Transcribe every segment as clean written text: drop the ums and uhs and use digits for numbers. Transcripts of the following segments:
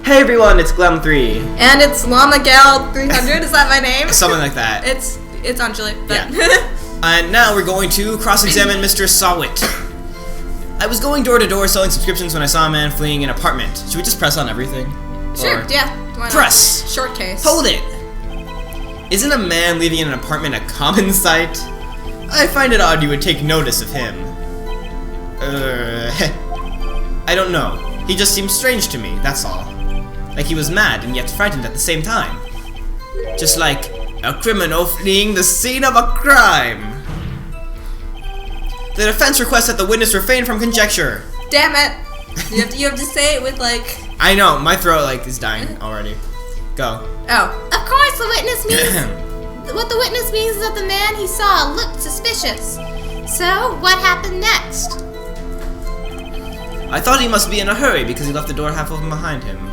Hey everyone, it's Glem3. And it's Llama Gal 300, is that my name? Something like that. It's Anjali. But Yeah. And now we're going to cross-examine Mr. Sahwit. I was going door to door selling subscriptions when I saw a man fleeing an apartment. Should we just press on everything? Sure, yeah. Why not? Press! Short case. Hold it! Isn't a man leaving in an apartment a common sight? I find it odd you would take notice of him. I don't know. He just seems strange to me, that's all. Like he was mad and yet frightened at the same time. Just like a criminal fleeing the scene of a crime. The defense requests that the witness refrain from conjecture. Damn it! You have to say it with like... I know, my throat is dying already. Go. Oh. Of course the witness means... what the witness means is that the man he saw looked suspicious. So, what happened next? I thought he must be in a hurry because he left the door half open behind him.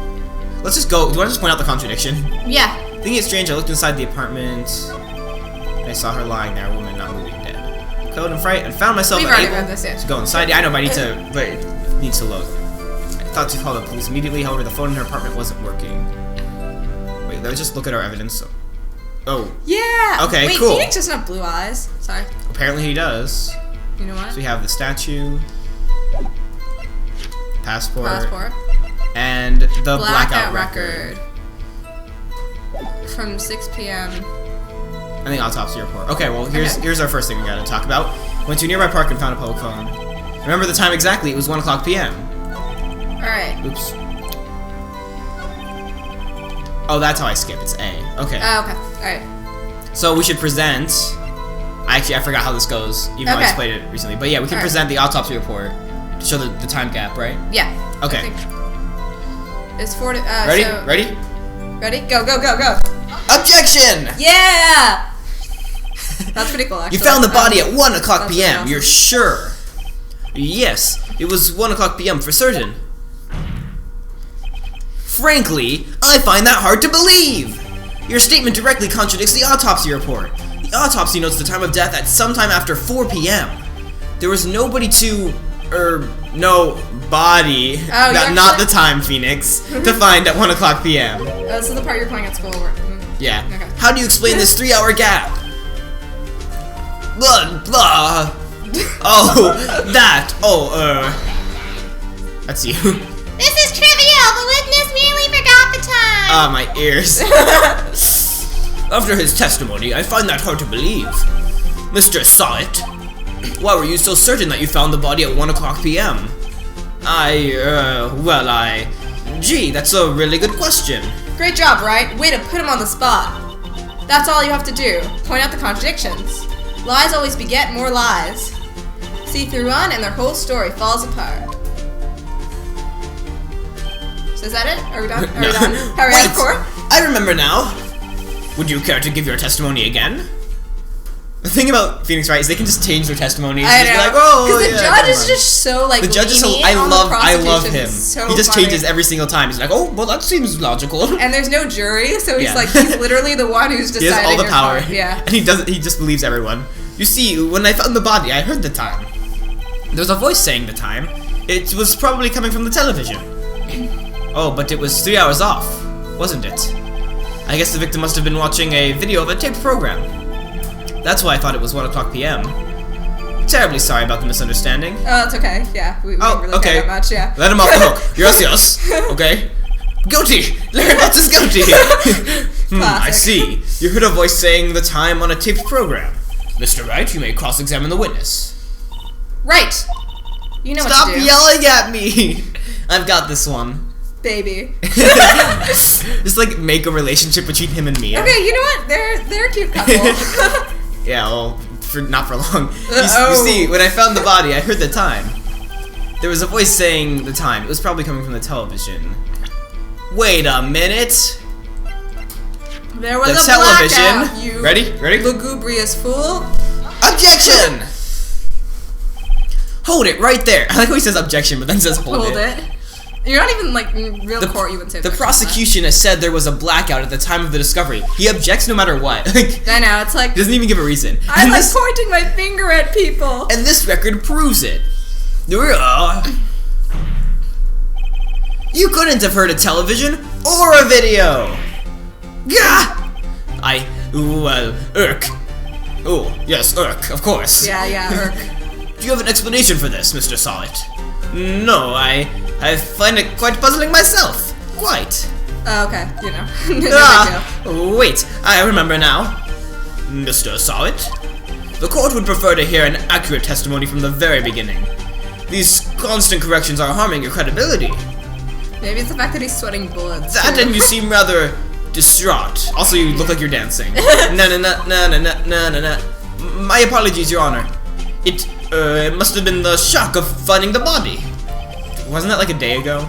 Let's just go. Do you want to just point out the contradiction? Yeah. Thinking it strange, I looked inside the apartment. And I saw her lying there, a woman not moving, dead. Code and fright, and found myself We've already unable read this, yeah. to go inside. Yeah, I know, but I need to. But it needs to load. I thought to call the police immediately. However, the phone in her apartment wasn't working. Wait, let's just look at our evidence. So, oh. Yeah. Okay, Wait, cool. Phoenix doesn't have blue eyes. Sorry. Apparently he does. You know what? So we have the statue, passport. And the blackout record. From 6 p.m. I think autopsy report. Okay, well here's our first thing we gotta talk about. Went to a nearby park and found a public phone. Remember the time exactly, it was 1 o'clock p.m. Alright. Oops. Oh, that's how I skip, it's A. Okay. Oh, okay. Alright. So we should present... I forgot how this goes, even though I just played it recently. But yeah, we can present the autopsy report to show the time gap, right? Yeah. Okay. It's 40. Ready? So, Ready? Ready? Go, go, go, go. Objection! Yeah! That's pretty cool, actually. You found the body at 1 o'clock p.m. Awesome. You're sure? Yes, it was 1 o'clock p.m. for certain. Frankly, I find that hard to believe. Your statement directly contradicts the autopsy report. The autopsy notes the time of death at sometime after 4 p.m. There was nobody to... no body, not the time, Phoenix, to find at 1 o'clock p.m. This is the part you're playing at school. Yeah. Okay. How do you explain this 3-hour gap? Blah, blah. Oh, that. Oh, that's you. This is trivial. The witness merely forgot the time. Ah, my ears. After his testimony, I find that hard to believe. Mr. Sahwit, why were you so certain that you found the body at 1 o'clock p.m.? Gee, that's a really good question. Great job, right? Way to put him on the spot. That's all you have to do. Point out the contradictions. Lies always beget more lies. See through one and their whole story falls apart. So is that it? Are we done? Are we done? Are we out of court? I remember now. Would you care to give your testimony again? The thing about Phoenix Wright is they can just change their testimonies. I know. Be like, oh, because the judge is just so like. The judge is so. lenient I on the love him. So he just funny. changes every single time. He's like, oh, well, that seems logical. And there's no jury, so he's Yeah. like, he's literally the one who's deciding. He has all the your power. part. Yeah. And he just believes everyone. You see, when I found the body, I heard the time. There was a voice saying the time. It was probably coming from the television. Oh, but it was 3 hours off, wasn't it? I guess the victim must have been watching a video of a taped program. That's why I thought it was 1 o'clock p.m. Terribly sorry about the misunderstanding. Oh, it's okay. Yeah, we don't really care that much. Yeah. Let him off the hook. Yes. Okay. Guilty. Larry Butts is guilty. I see. You heard a voice saying the time on a taped program. Mr. Wright, you may cross-examine the witness. Right. You know Stop what to do. yelling at me. I've got this one. Baby. Just like make a relationship between him and me. Okay, you know what? They're a cute couple. Yeah, well, not for long. You see, when I found the body, I heard the time. There was a voice saying the time. It was probably coming from the television. Wait a minute. There was The a television. blackout, you Ready? lugubrious fool. Objection! Hold it right there. I like how he says objection, but then says hold it. You're not even like in real court. You wouldn't say the prosecution has said there was a blackout at the time of the discovery. He objects no matter what. I know, it's like... Doesn't even give a reason. I'm like pointing my finger at people. And this record proves it. You couldn't have heard a television or a video! Gah! Irk. Oh, yes, Irk, of course. Yeah, Irk. Do you have an explanation for this, Mr. Sahwit? No, I find it quite puzzling myself. Quite. Oh, okay, you know. No big deal. Wait, I remember now. Mr. Sahwit? The court would prefer to hear an accurate testimony from the very beginning. These constant corrections are harming your credibility. Maybe it's the fact that he's sweating bullets. That too. and you seem rather distraught. Also, you look like you're dancing. Na. My apologies, Your Honor. It must have been the shock of finding the body. Wasn't that like a day ago?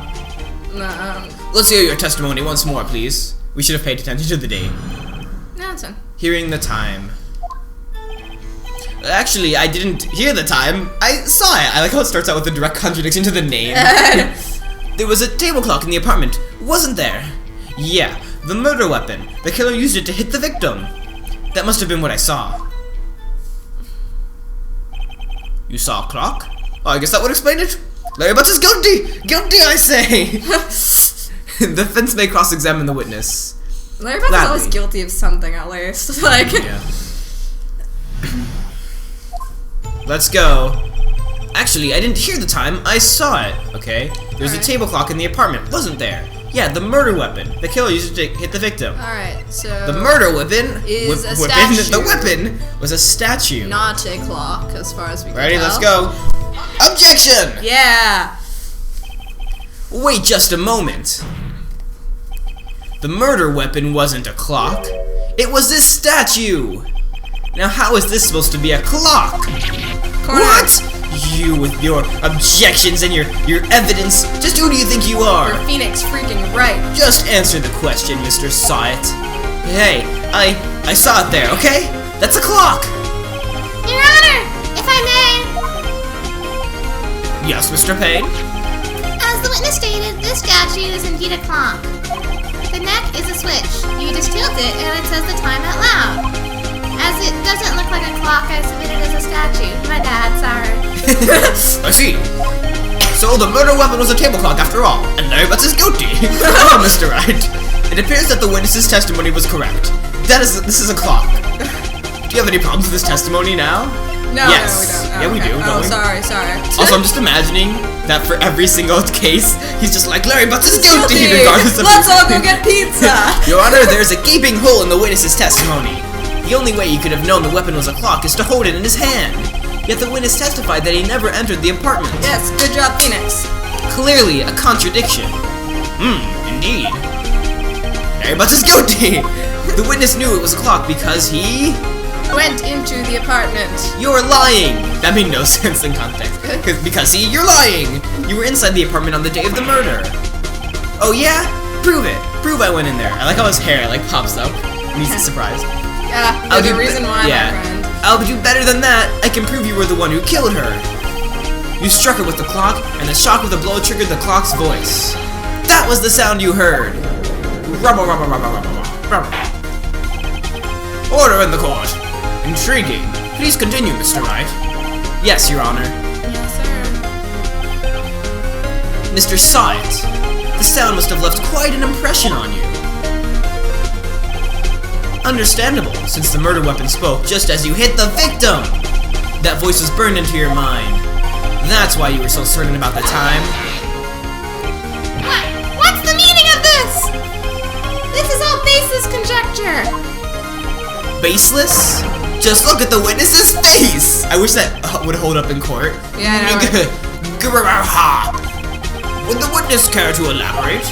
No. Let's hear your testimony once more, please. We should have paid attention to the date. No, it's fine. Hearing the time. Actually, I didn't hear the time. I saw it. I like how it starts out with a direct contradiction to the name. There was a table clock in the apartment, wasn't there? Yeah, the murder weapon. The killer used it to hit the victim. That must have been what I saw. You saw a clock? Oh, I guess that would explain it. Larry Butts is guilty! Guilty, I say! The defense may cross-examine the witness. Larry Butts is always guilty of something, at least. Like... Yeah. Let's go. Actually, I didn't hear the time, I saw it, okay? There's a table clock in the apartment, wasn't there? Yeah, the murder weapon. The killer used it to hit the victim. Alright, so... The murder weapon is a statue. The weapon was a statue. Not a clock, as far as we can Ready, tell. let's go. Objection! Yeah! Wait just a moment. The murder weapon wasn't a clock. It was this statue! Now how is this supposed to be a clock? Corner. What? You with your objections and your evidence. Just who do you think you are? You're Phoenix freaking Wright. Just answer the question, Mr. Sahwit. Hey, I saw it there, okay? That's a clock! Your Honor, if I may. Yes, Mr. Payne? As the witness stated, this statue is indeed a clock. The neck is a switch. You just tilt it and it says the time out loud. As it doesn't look like a clock, I submit it as a statue. My bad, sorry. I see. So the murder weapon was a table clock after all, and Larry Butts is guilty. Oh, Mr. Wright. It appears that the witness's testimony was correct. This is a clock. Do you have any problems with this testimony now? No, yes. no, we don't. Yeah, we do. Oh, don't we? sorry. Also, I'm just imagining that for every single case, he's just like, Larry Butts is guilty, regardless of... Let's all go get pizza! Your Honor, there's a gaping hole in the witness's testimony. The only way he could have known the weapon was a clock is to hold it in his hand. Yet the witness testified that he never entered the apartment. Yes, good job, Phoenix. Clearly a contradiction. Indeed. Larry Butts is guilty! The witness knew it was a clock because he... went into the apartment. You're lying! That made no sense in context. Because you're lying! You were inside the apartment on the day of the murder. Oh yeah? Prove it. Prove I went in there. I like how his hair like pops up when he's surprised. Yeah, there's a reason why, my friend. I'll do better than that. I can prove you were the one who killed her. You struck her with the clock, and the shock of the blow triggered the clock's voice. That was the sound you heard. Order in the court. Intriguing. Please continue, Mr. Wright. Yes, Your Honor. Yes, sir. Mr. Sahwit, the sound must have left quite an impression on you. Understandable, since the murder weapon spoke just as you hit the victim. That voice was burned into your mind. That's why you were so certain about the time. What's the meaning of this? This is all baseless conjecture. Baseless? Just look at the witness's face! I wish that would hold up in court. Yeah, I know. Would the witness care to elaborate?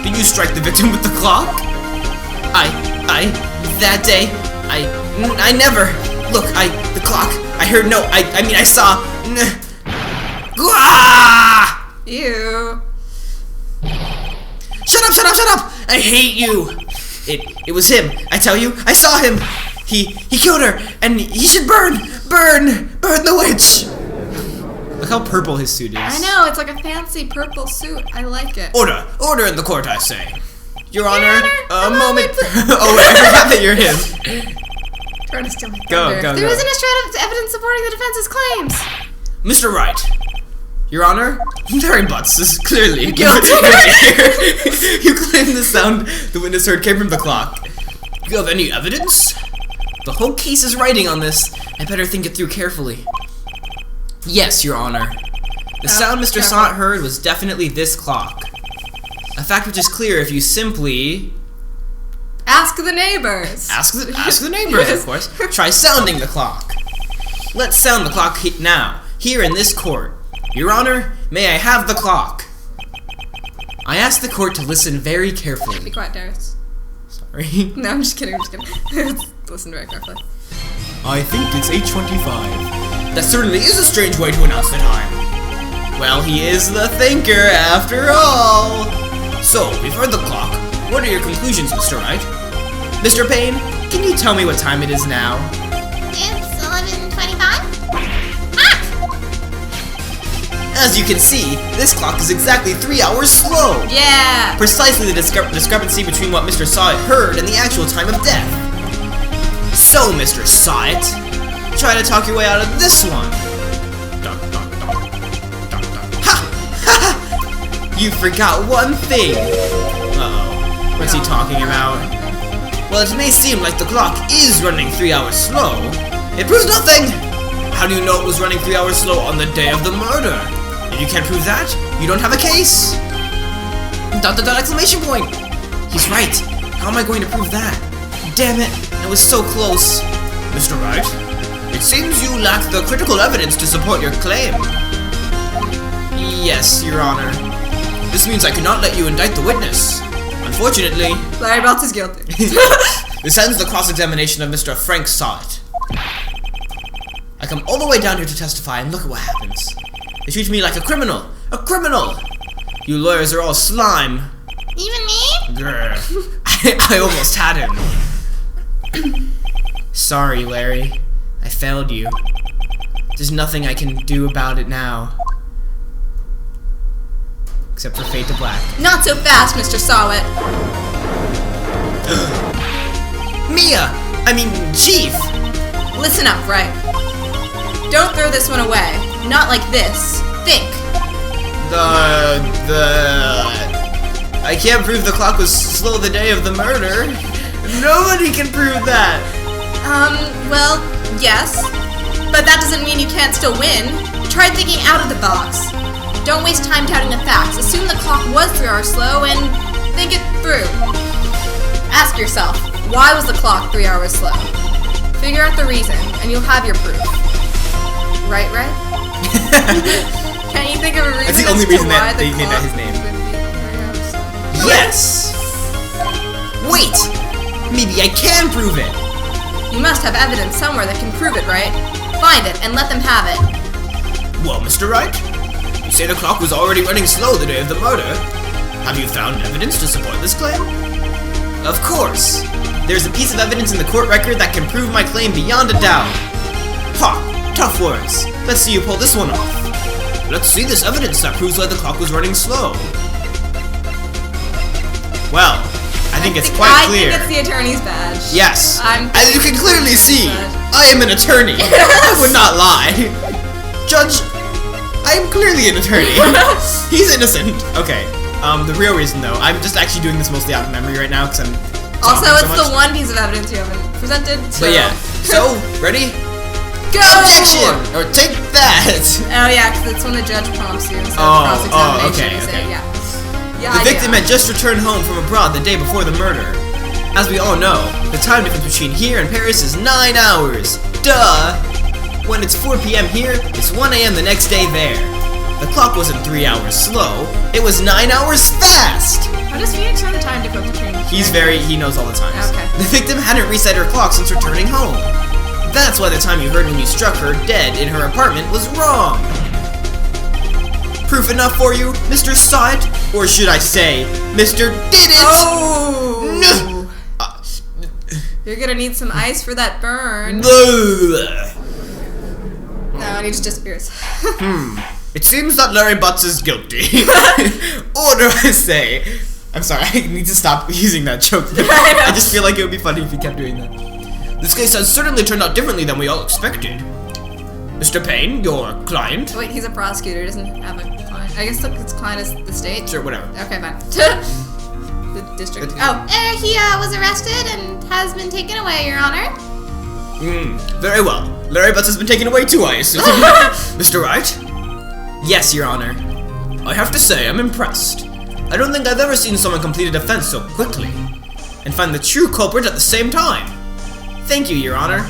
Did you strike the victim with the clock? That day, I never. Look, the clock. I heard no. I mean, I saw. Ew. Shut up! I hate you. It was him. I tell you, I saw him. He killed her, and he should burn the witch. Look how purple his suit is. I know, it's like a fancy purple suit. I like it. Order in the court, I say. Your Honor, a Honor, moment. Oh, I forgot that you're him. Trying to steal my Go. thunder. There isn't a shred of evidence supporting the defense's claims. Mr. Wright, Your Honor, Larry Butts is clearly guilty. You claim the sound the witness heard came from the clock. You have any evidence? The whole case is writing on this. I better think it through carefully. Yes, Your Honor. The sound Mr. Sahwit heard was definitely this clock. A fact which is clear if you simply... Ask the neighbors. Ask the neighbors, of course. Try sounding the clock. Let's sound the clock now, here in this court. Your Honor, may I have the clock? I ask the court to listen very Be carefully. quiet, Darius. Sorry. No, I'm just kidding. Listen very carefully. I think it's 8:25. That certainly is a strange way to announce the time. Well, he is the thinker, after all. So, we've heard the clock. What are your conclusions, Mr. Wright? Mr. Payne, can you tell me what time it is now? It's 11:25. As you can see, this clock is exactly 3 hours slow. Yeah. Precisely the discrepancy between what Mr. Sahwit heard and the actual time of death. So, Mr. Sahwit, try to talk your way out of this one. Ha! Ha! You forgot one thing. Uh-oh. What's he talking about? Well, it may seem like the clock is running 3 hours slow. It proves nothing. How do you know it was running 3 hours slow on the day of the murder? If you can't prove that, you don't have a case. ... exclamation point. He's right. How am I going to prove that? Damn it, it was so close. Mr. Wright, it seems you lack the critical evidence to support your claim. Yes, Your Honor. This means I cannot let you indict the witness. Unfortunately, Larry Butts is guilty. this ends the cross-examination of Mr. Frank Sahwit. I come all the way down here to testify, and look at what happens. They treat me like a criminal! A criminal! You lawyers are all slime. Even me? Grr. I almost had him. Sorry, Larry. I failed you. There's nothing I can do about it now. Except for fade to black. Not so fast, Mr. Sahwit. Mia! I mean, Chief! Listen up, Wright. Don't throw this one away. Not like this. Think. I can't prove the clock was slow the day of the murder. Nobody can prove that. Well, yes. But that doesn't mean you can't still win. Try thinking out of the box. Don't waste time doubting the facts. Assume the clock was 3 hours slow and think it through. Ask yourself, why was the clock 3 hours slow? Figure out the reason, and you'll have your proof. Right? Can't you think of a reason? That's the only reason that they made that his name. Yes! Wait! Maybe I can prove it! You must have evidence somewhere that can prove it, right? Find it and let them have it. Well, Mr. Wright, you say the clock was already running slow the day of the murder. Have you found evidence to support this claim? Of course! There's a piece of evidence in the court record that can prove my claim beyond a doubt. Ha! Tough words. Let's see you pull this one off. Let's see this evidence that proves why the clock was running slow. Well, I think it's quite clear. I think it's the attorney's badge. Yes. As you can clearly see, I am an attorney. I would not lie. Judge, I am clearly an attorney. He's innocent. Okay. The real reason though, I'm just actually doing this mostly out of memory right now because I'm also talking it's so the one piece of evidence you haven't presented. So. But yeah. So, ready? Go! Objection! Or take that! Oh yeah, because it's when the judge prompts you instead of Oh, cross-examination. okay, You say, okay. Yeah. The victim had just returned home from abroad the day before the murder. As we all know, the time difference between here and Paris is 9 hours. Duh! When it's 4 p.m. here, it's 1 a.m. the next day there. The clock wasn't 3 hours slow, it was 9 hours fast! How does Phoenix know the time difference between? He knows all the times. Okay. The victim hadn't reset her clock since returning home. That's why the time you heard when you struck her dead in her apartment was wrong. Proof enough for you, Mr. Sahwit? Or should I say, Mr. Did It? Oh! No. You're gonna need some ice for that burn. Bleh. No, and he just disappears. It seems that Larry Butts is guilty. Or do I say... I'm sorry, I need to stop using that joke. I just feel like it would be funny if you kept doing that. This case has certainly turned out differently than we all expected. Mr. Payne, your client. Wait, he's a prosecutor, doesn't have a client. I guess his client is the state? Sure, whatever. Okay, fine. The district. Oh, He was arrested and has been taken away, Your Honor. Very well. Larry Butts has been taken away too, I assume. Mr. Wright? Yes, Your Honor. I have to say, I'm impressed. I don't think I've ever seen someone complete a defense so quickly, and find the true culprit at the same time. Thank you, Your Honor.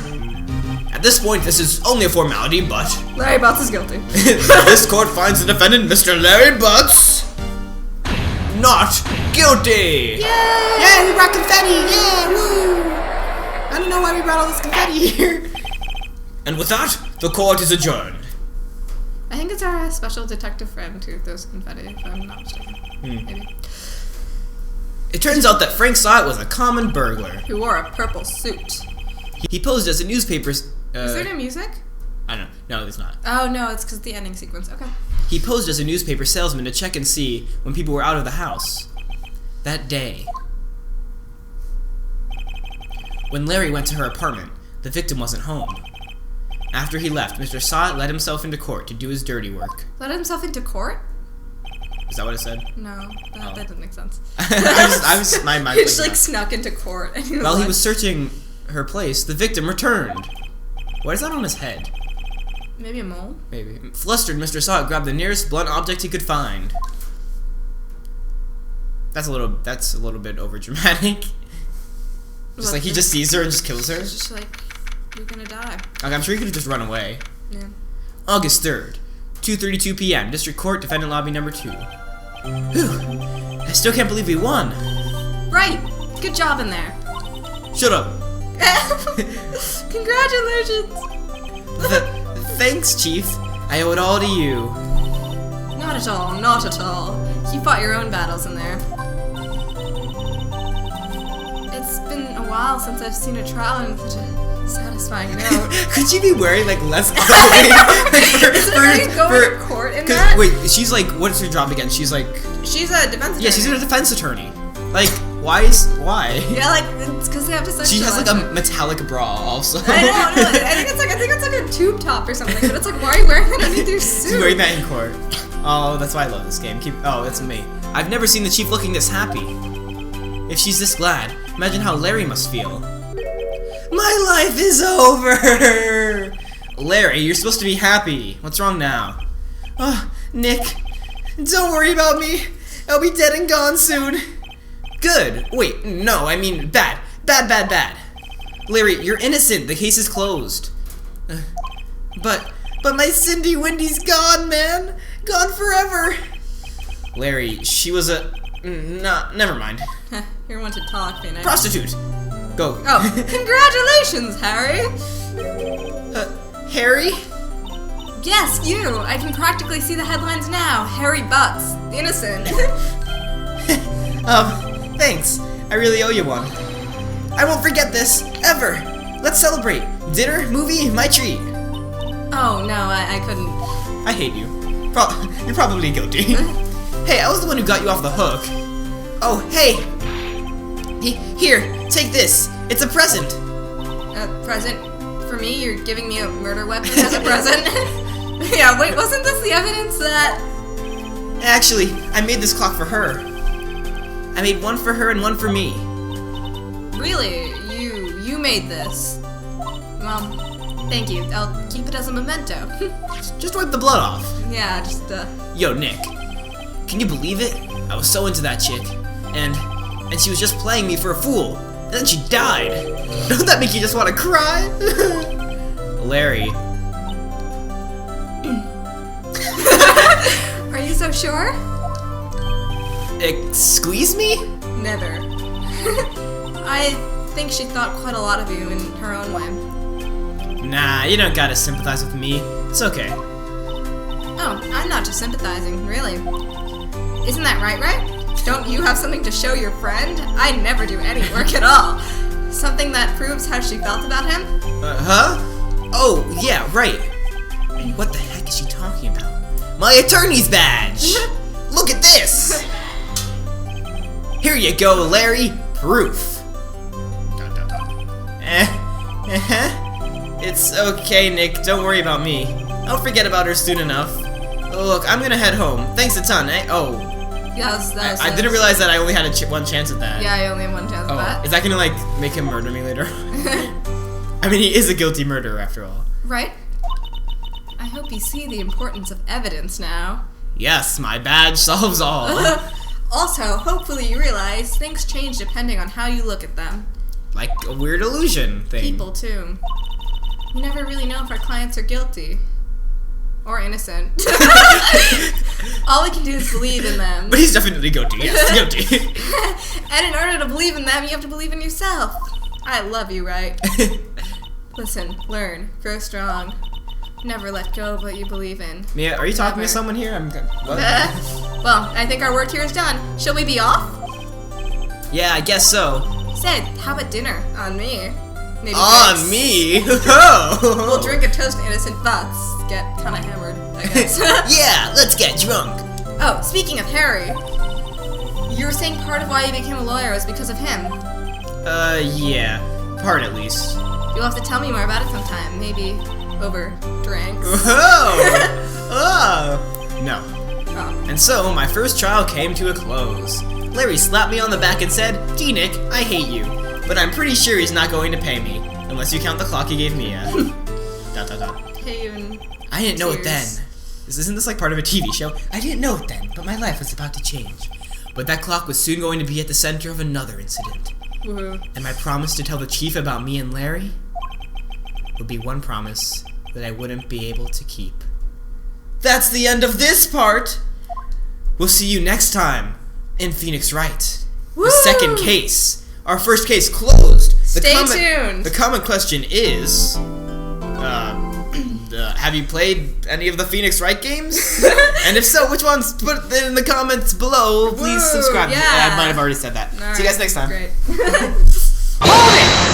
At this point, this is only a formality, but... Larry Butts is guilty. This court finds the defendant, Mr. Larry Butts, not guilty! Yay! Yeah, we brought confetti! Yeah, woo! I don't know why we brought all this confetti here. And with that, the court is adjourned. I think it's our special detective friend who throws confetti, if I'm not mistaken. Maybe. It turns out that Frank Sahwit was a common burglar. Who wore a purple suit. He posed as a newspaper's... Is there no music? I don't know. No, there's not. Oh, no, it's because the ending sequence. Okay. He posed as a newspaper salesman to check and see when people were out of the house. That day, when Larry went to her apartment, the victim wasn't home. After he left, Mr. Sahwit let himself into court to do his dirty work. Let himself into court? Is that what it said? No, that doesn't make sense. My mind He just like snuck into court. And While he was searching her place, the victim returned. What is that on his head? Maybe a mole? Maybe. Flustered, Mr. Sahwit grabbed the nearest blunt object he could find. That's a little bit overdramatic. Just like he just sees her and just kills her. It's just like, you're gonna die. Like, I'm sure he could have just run away. Yeah. August 3rd, 2:32 p.m. District Court, Defendant Lobby number 2. Whew. I still can't believe we won. Right. Good job in there. Shut up. Congratulations. Thanks, Chief. I owe it all to you. Not at all. Not at all. You fought your own battles in there. It's been a while since I've seen a trial on such a satisfying note. Could you be wearing like less clothing? Are you going to court in that? Wait, she's like, what's her job again? She's like, she's a defense attorney. Yeah, she's a defense attorney. Like, why? Yeah, like it's because they have to. She has like a metallic bra also. I don't know. I think it's like a tube top or something. But it's like, why are you wearing that underneath your suit? She's wearing that in court. Oh, that's why I love this game. Oh, that's me. I've never seen the chief looking this happy. If she's this glad, imagine how Larry must feel. My life is over! Larry, you're supposed to be happy. What's wrong now? Oh, Nick, don't worry about me. I'll be dead and gone soon. Good. Wait, no, I mean bad. Bad. Larry, you're innocent. The case is closed. But my Cindy Wendy's gone, man. Gone forever. Larry, she was a... never mind. You're one to talk, Phoenix. Prostitute. Go. Oh, congratulations, Harry. Harry? Yes, you. I can practically see the headlines now. Harry Butts, innocent. Thanks. I really owe you one. I won't forget this, ever. Let's celebrate. Dinner, movie, my treat. Oh, no, I couldn't. I hate you. You're probably guilty. Hey, I was the one who got you off the hook. Oh, hey. Here, take this. It's a present. A present? For me? You're giving me a murder weapon as a present? Yeah, wait, wasn't this the evidence that... Actually, I made this clock for her. I made one for her and one for me. Really? You made this? Well, thank you. I'll keep it as a memento. Just wipe the blood off. Yeah, just, Yo, Nick. Can you believe it? I was so into that chick. And she was just playing me for a fool. And then she died. Don't that make you just want to cry? Larry. Are you so sure? Squeeze me? Never. I think she thought quite a lot of you in her own way. Nah, you don't gotta sympathize with me. It's okay. Oh, I'm not just sympathizing, really. Isn't that right? Don't you have something to show your friend? I never do any work at all. Something that proves how she felt about him? Huh? Oh, yeah, right. And what the heck is she talking about? My attorney's badge! Look at this! Here you go, Larry. Proof. It's okay, Nick. Don't worry about me. I'll forget about her soon enough. Oh, look, I'm gonna head home. Thanks a ton, eh? Oh. Yeah, I didn't realize that I only had one chance at that. Yeah, I only have one chance at that. Is that gonna, like, make him murder me later? I mean, he is a guilty murderer after all. Right? I hope you see the importance of evidence now. Yes, my badge solves all. Also, hopefully you realize things change depending on how you look at them. Like a weird illusion thing. People, too. We never really know if our clients are guilty. Or innocent. All we can do is believe in them. But he's definitely guilty, yes, guilty. And in order to believe in them, you have to believe in yourself. I love you, Wright. Listen, learn, grow strong. Never let go of what you believe in. Mia, are you talking to someone here? I'm good. What? Well, I think our work here is done. Shall we be off? Yeah, I guess so. Sid, how about dinner? On me. Maybe On drinks. me? Oh! We'll drink a toast to innocent bucks. Get kind of hammered, I guess. Yeah, let's get drunk. Oh, speaking of Harry, you were saying part of why you became a lawyer was because of him. Yeah. Part at least. You'll have to tell me more about it sometime. Maybe over drinks. Oh! Oh! No. Oh. And so, my first trial came to a close. Larry slapped me on the back and said, "Gee, Nick, I hate you. But I'm pretty sure he's not going to pay me. Unless you count the clock he gave me at." ... Pay you in I didn't know it then. tears. Isn't this like part of a TV show? I didn't know it then, but my life was about to change. But that clock was soon going to be at the center of another incident. Woohoo. And my promise to tell the chief about me and Larry would be one promise that I wouldn't be able to keep. That's the end of this part! We'll see you next time in Phoenix Wright. Woo! The second case. Our first case closed. Stay tuned. The common question is, have you played any of the Phoenix Wright games? And if so, which ones? Put it in the comments below. Please Woo, subscribe. yeah. I might have already said that. All See you guys right, next time. Great. Hold it!